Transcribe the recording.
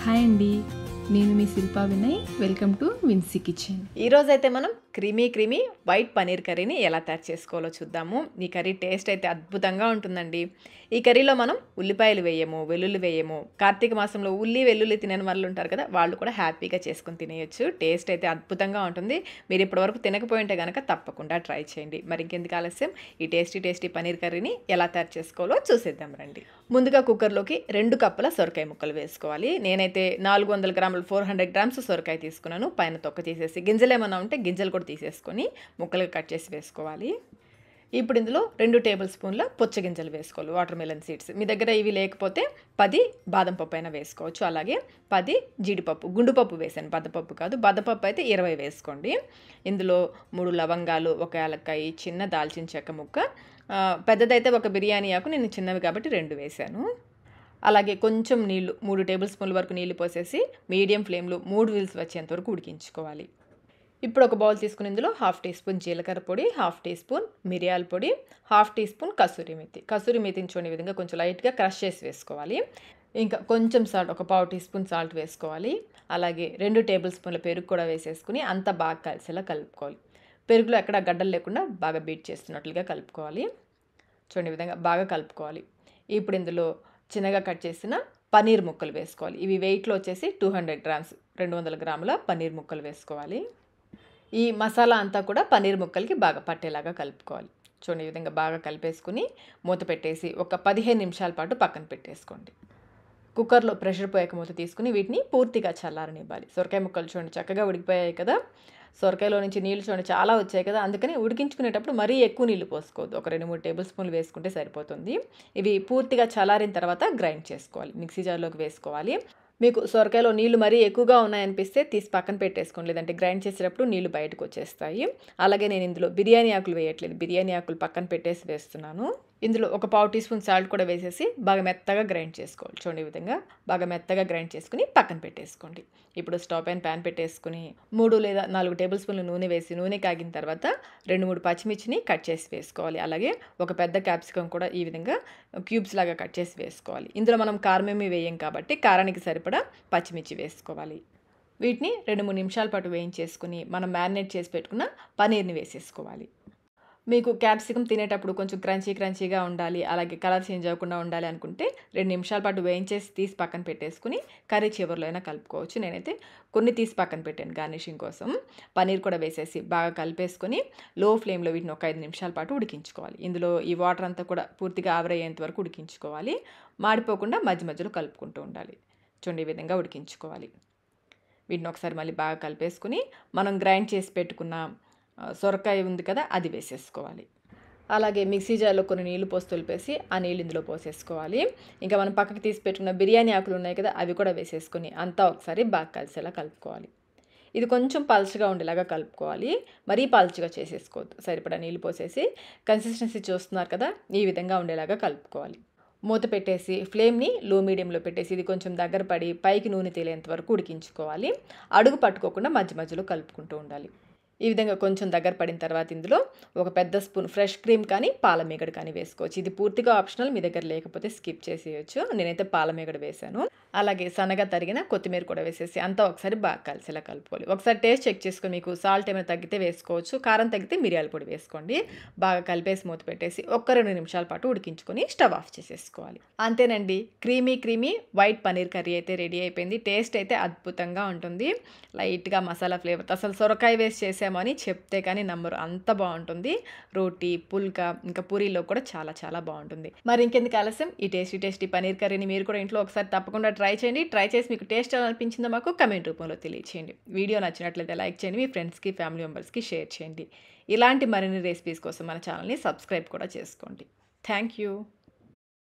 Hi అండి, నేను మీ Shilpa Vinay. Welcome to Vinci kitchen. ఈరోజు అయితే మనం క్రీమీ వైట్ పన్నీర్ కర్రీని ఎలా తయారు చేసుకోవాలో చూద్దాము. ఈ కర్రీ టేస్ట్ అయితే అద్భుతంగా ఉంటుందండి. ఈ కర్రీలో మనం ఉల్లిపాయలు వేయము, వెల్లుల్లి వేయము. కార్తీక మాసంలో వెల్లుల్లి తినని వాళ్ళు ఉంటారు కదా, వాళ్ళు కూడా హ్యాపీగా చేసుకొని తినేయచ్చు. టేస్ట్ అయితే అద్భుతంగా ఉంటుంది. మీరు ఇప్పటివరకు తినకపోయింటే కనుక తప్పకుండా ట్రై చేయండి. మరి ఇంకెందుకు ఆలస్యం, ఈ టేస్టీ పన్నీర్ కర్రీని ఎలా తయారు చేసుకోవాలో చూసేద్దాం రండి. ముందుగా కుక్కర్లోకి 2 కప్పుల సొరకాయ ముక్కలు వేసుకోవాలి. నేనైతే 400 గ్రాములు 400 గ్రామ్స్ సొరకాయ తీసుకున్నాను. పైన తొక్క తీసేసి గింజలు ఏమైనా ఉంటే గింజలు కూడా తీసేసుకొని ముక్కలుగా కట్ చేసి వేసుకోవాలి. ఇప్పుడు ఇందులో 2 టేబుల్ స్పూన్ల పుచ్చగింజలు వేసుకోవాలి, వాటర్ మెలన్ సీడ్స్. మీ దగ్గర ఇవి లేకపోతే 10 బాదం పప్పు అయినా వేసుకోవచ్చు. అలాగే 10 జీడిపప్పు, గుండు పప్పు వేసాను, బద్దపప్పు కాదు. బద్దపప్పు అయితే 20 వేసుకోండి. ఇందులో 3 లవంగాలు, 1 యాలక్కాయ, చిన్న దాల్చిన చెక్క ముక్క, పెద్దదైతే 1 బిర్యానీ ఆకు, నేను చిన్నవి కాబట్టి 2 వేసాను. అలాగే కొంచెం నీళ్లు, 3 టేబుల్ స్పూన్ల వరకు నీళ్లు పోసేసి మీడియం ఫ్లేమ్లో 3 విజిల్స్ వచ్చేంత వరకు ఉడికించుకోవాలి. ఇప్పుడు ఒక బౌల్ తీసుకుని ఇందులో 1/2 టీ స్పూన్ జీలకర్ర పొడి, 1/2 టీ స్పూన్ మిరియాల పొడి, 1/2 టీ స్పూన్ కసూరి మెతిని చూడని విధంగా కొంచెం లైట్గా క్రష్ చేసి వేసుకోవాలి. ఇంకా కొంచెం సాల్ట్, ఒక 1/4 టీ స్పూన్ సాల్ట్ వేసుకోవాలి. అలాగే 2 టేబుల్ స్పూన్ల పెరుగు కూడా వేసేసుకుని అంతా బాగా కలిసేలా కలుపుకోవాలి. పెరుగులో ఎక్కడ గడ్డలు లేకుండా బాగా బీట్ చేస్తున్నట్లుగా కలుపుకోవాలి. చూడండి విధంగా బాగా కలుపుకోవాలి. ఇప్పుడు ఇందులో చిన్నగా కట్ చేసిన పన్నీర్ ముక్కలు వేసుకోవాలి. ఇవి వెయిట్లో వచ్చేసి 200 గ్రామ్స్, 200 గ్రాముల పన్నీర్ ముక్కలు వేసుకోవాలి. ఈ మసాలా అంతా కూడా పన్నీర్ ముక్కలకి బాగా పట్టేలాగా కలుపుకోవాలి. చూడండి ఈ విధంగా బాగా కలిపేసుకుని మూత పెట్టేసి ఒక 15 నిమిషాల పాటు పక్కన పెట్టేసుకోండి. కుక్కర్లో ప్రెషర్ పోయాక మూత తీసుకుని వీటిని పూర్తిగా చల్లారనివ్వాలి. సొరకాయ ముక్కలు చూడండి చక్కగా ఉడికిపోయాయి కదా, సొరకాయలో నుంచి నీళ్ళు చూడండి చాలా వచ్చాయి కదా, అందుకని ఉడికించుకునేటప్పుడు మరీ ఎక్కువ నీళ్ళు పోసుకోవద్దు. ఒక 2-3 టేబుల్ స్పూన్లు వేసుకుంటే సరిపోతుంది. ఇవి పూర్తిగా చల్లారిన తర్వాత గ్రైండ్ చేసుకోవాలి, మిక్సీ జార్లోకి వేసుకోవాలి. మీకు సొరకాయలో నీళ్లు మరీ ఎక్కువగా ఉన్నాయనిపిస్తే తీసి పక్కన పెట్టేసుకోండి, లేదంటే గ్రైండ్ చేసేటప్పుడు నీళ్లు బయటకు వచ్చేస్తాయి. అలాగే నేను ఇందులో బిర్యానీ ఆకులు వేయట్లేదు, బిర్యానీ ఆకులు పక్కన పెట్టేసి వేస్తున్నాను. ఇందులో ఒక 1/4 టీ స్పూన్ సాల్ట్ కూడా వేసేసి బాగా మెత్తగా గ్రైండ్ చేసుకోవాలి. చూడండి ఈ విధంగా బాగా మెత్తగా గ్రైండ్ చేసుకుని పక్కన పెట్టేసుకోండి. ఇప్పుడు స్టవ్ పైన ప్యాన్ పెట్టేసుకుని 3 లేదా 4 టేబుల్ స్పూన్లు నూనె వేసి, నూనె కాగిన తర్వాత 2-3 పచ్చిమిర్చిని కట్ చేసి వేసుకోవాలి. అలాగే ఒక పెద్ద క్యాప్సికం కూడా ఈ విధంగా క్యూబ్స్ లాగా కట్ చేసి వేసుకోవాలి. ఇందులో మనం కారం ఏమీ వేయం కాబట్టి కారానికి సరిపడా పచ్చిమిర్చి వేసుకోవాలి. వీటిని 2-3 నిమిషాల పాటు వేయించేసుకుని మనం మ్యారినేట్ చేసి పెట్టుకున్న పన్నీర్ని వేసేసుకోవాలి. మీకు క్యాప్సికమ్ తినేటప్పుడు కొంచెం క్రంచీగా ఉండాలి, అలాగే కలర్ చేంజ్ అవ్వకుండా ఉండాలి అనుకుంటే 2 నిమిషాల పాటు వేయించేసి తీసి పక్కన పెట్టేసుకుని కర్రీ చివరిలో అయినా కలుపుకోవచ్చు. నేనైతే కొన్ని తీసి పక్కన పెట్టాను గార్నిషింగ్ కోసం. పన్నీర్ కూడా వేసేసి బాగా కలిపేసుకొని లో ఫ్లేమ్లో వీటిని ఒక 5 నిమిషాల పాటు ఉడికించుకోవాలి. ఇందులో ఈ వాటర్ అంతా కూడా పూర్తిగా ఆవిరయ్యేంత వరకు ఉడికించుకోవాలి. మాడిపోకుండా మధ్యలో కలుపుకుంటూ ఉండాలి. చూడండి ఈ విధంగా ఉడికించుకోవాలి. వీటిని ఒకసారి మళ్ళీ బాగా కలిపేసుకుని మనం గ్రైండ్ చేసి పెట్టుకున్న సొరకాయ ఉంది కదా, అది వేసేసుకోవాలి. అలాగే మిక్సీ జార్లో కొన్ని నీళ్లు పోసి తొలిపేసి ఆ నీళ్ళు ఇందులో పోసేసుకోవాలి. ఇంకా మనం పక్కకి తీసి పెట్టుకున్న బిర్యానీ ఆకులు ఉన్నాయి కదా, అవి కూడా వేసేసుకొని అంతా ఒకసారి బాగా కలిసేలా కలుపుకోవాలి. ఇది కొంచెం పల్చగా ఉండేలాగా కలుపుకోవాలి, మరీ పల్చగా చేసేసుకోవద్దు. సరిపడా నీళ్ళు పోసేసి కన్సిస్టెన్సీ చూస్తున్నారు కదా, ఈ విధంగా ఉండేలాగా కలుపుకోవాలి. మూత పెట్టేసి ఫ్లేమ్ని లో మీడియంలో పెట్టేసి ఇది కొంచెం దగ్గర పడి పైకి నూనె తేలేంత వరకు ఉడికించుకోవాలి. అడుగు పట్టుకోకుండా మధ్యలో కలుపుకుంటూ ఉండాలి. ఈ విధంగా కొంచెం దగ్గర పడిన తర్వాత ఇందులో ఒక పెద్ద స్పూన్ ఫ్రెష్ క్రీమ్ కానీ పాలమీగడ కానీ వేసుకోవచ్చు. ఇది పూర్తిగా ఆప్షనల్, మీ దగ్గర లేకపోతే స్కిప్ చేసేయచ్చు. నేనైతే పాలమీగడ వేశాను. అలాగే సన్నగా తరిగిన కొత్తిమీర కూడా వేసేసి అంతా ఒకసారి బాగా కలిసేలా కలుపుకోవాలి. ఒకసారి టేస్ట్ చెక్ చేసుకొని మీకు సాల్ట్ ఏమైనా తగ్గితే వేసుకోవచ్చు, కారం తగ్గితే మిరియాల పొడి వేసుకోండి. బాగా కలిపేసి మూత పెట్టేసి 1-2 నిమిషాల పాటు ఉడికించుకొని స్టవ్ ఆఫ్ చేసేసుకోవాలి. అంతేనండి, క్రీమీ వైట్ పన్నీర్ కర్రీ అయితే రెడీ అయిపోయింది. టేస్ట్ అయితే అద్భుతంగా ఉంటుంది. లైట్గా మసాలా ఫ్లేవర్, అసలు సొరకాయ వేసి చేసామని చెప్తే కానీ నమ్మరు, అంత బాగుంటుంది. రోటీ, పుల్కా, ఇంకా పూరీలో కూడా చాలా బాగుంటుంది. మరి ఇంకెందుకు ఆలస్యం, ఈ టేస్టీ పన్నీర్ కర్రీని మీరు కూడా ఇంట్లో ఒకసారి తప్పకుండా ట్రై చేయండి. ట్రై చేసి మీకు టేస్ట్ ఎలా అనిపించిందో మాకు కమెంట్ రూపంలో తెలియచేయండి. వీడియో నచ్చినట్లయితే లైక్ చేయండి, మీ ఫ్రెండ్స్కి, ఫ్యామిలీ మెంబర్స్కి షేర్ చేయండి. ఇలాంటి మరిన్ని రెసిపీస్ కోసం మన ఛానల్ని సబ్స్క్రైబ్ కూడా చేసుకోండి. Thank you.